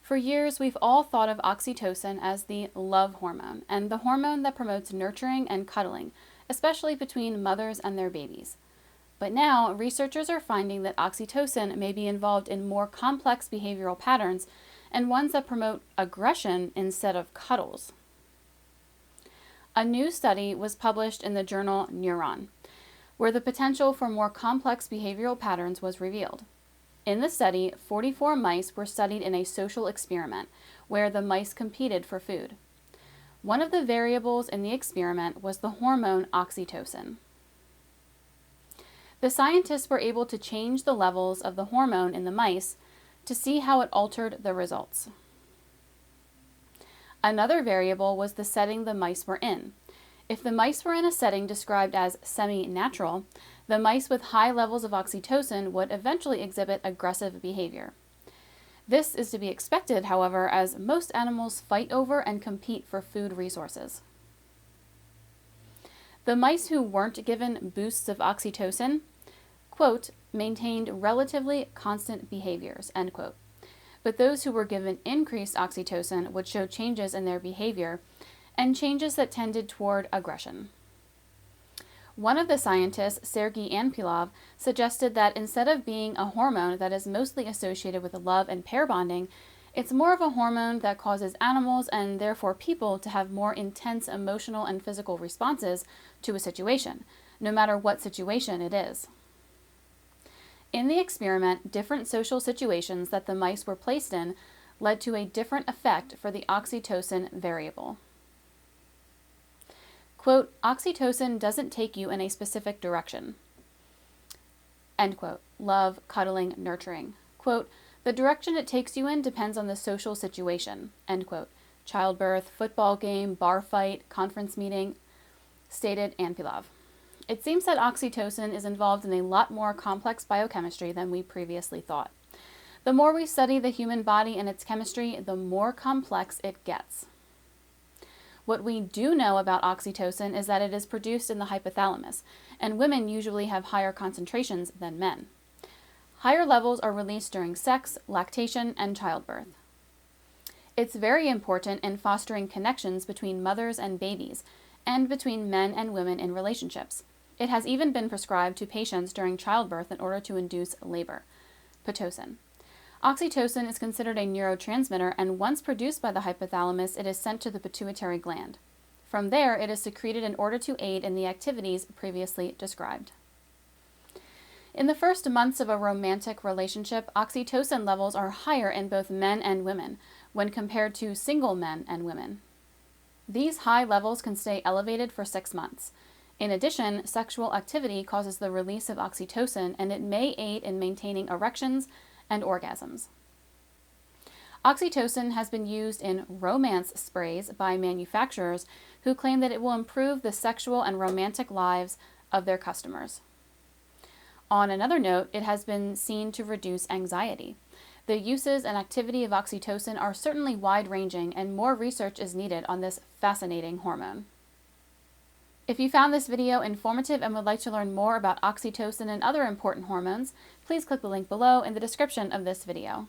For years, we've all thought of oxytocin as the love hormone and the hormone that promotes nurturing and cuddling, especially between mothers and their babies. But now, researchers are finding that oxytocin may be involved in more complex behavioral patterns and ones that promote aggression instead of cuddles. A new study was published in the journal Neuron, where the potential for more complex behavioral patterns was revealed. In the study, 44 mice were studied in a social experiment where the mice competed for food. One of the variables in the experiment was the hormone oxytocin. The scientists were able to change the levels of the hormone in the mice to see how it altered the results. Another variable was the setting the mice were in. If the mice were in a setting described as semi-natural, the mice with high levels of oxytocin would eventually exhibit aggressive behavior. This is to be expected, however, as most animals fight over and compete for food resources. The mice who weren't given boosts of oxytocin, quote, maintained relatively constant behaviors, end quote. But those who were given increased oxytocin would show changes in their behavior and changes that tended toward aggression. One of the scientists, Sergei Anpilov, suggested that instead of being a hormone that is mostly associated with love and pair bonding, it's more of a hormone that causes animals and therefore people to have more intense emotional and physical responses to a situation, no matter what situation it is. In the experiment, different social situations that the mice were placed in led to a different effect for the oxytocin variable. Quote, oxytocin doesn't take you in a specific direction. End quote. Love, cuddling, nurturing. Quote, the direction it takes you in depends on the social situation. End quote. Childbirth, football game, bar fight, conference meeting, stated Anpilov. It seems that oxytocin is involved in a lot more complex biochemistry than we previously thought. The more we study the human body and its chemistry, the more complex it gets. What we do know about oxytocin is that it is produced in the hypothalamus, and women usually have higher concentrations than men. Higher levels are released during sex, lactation, and childbirth. It's very important in fostering connections between mothers and babies, and between men and women in relationships. It has even been prescribed to patients during childbirth in order to induce labor. Pitocin. Oxytocin is considered a neurotransmitter, and once produced by the hypothalamus, it is sent to the pituitary gland. From there, it is secreted in order to aid in the activities previously described. In the first months of a romantic relationship, oxytocin levels are higher in both men and women when compared to single men and women. These high levels can stay elevated for 6 months. In addition, sexual activity causes the release of oxytocin, and it may aid in maintaining erections and orgasms. Oxytocin has been used in romance sprays by manufacturers who claim that it will improve the sexual and romantic lives of their customers. On another note, it has been seen to reduce anxiety. The uses and activity of oxytocin are certainly wide-ranging, and more research is needed on this fascinating hormone. If you found this video informative and would like to learn more about oxytocin and other important hormones, please click the link below in the description of this video.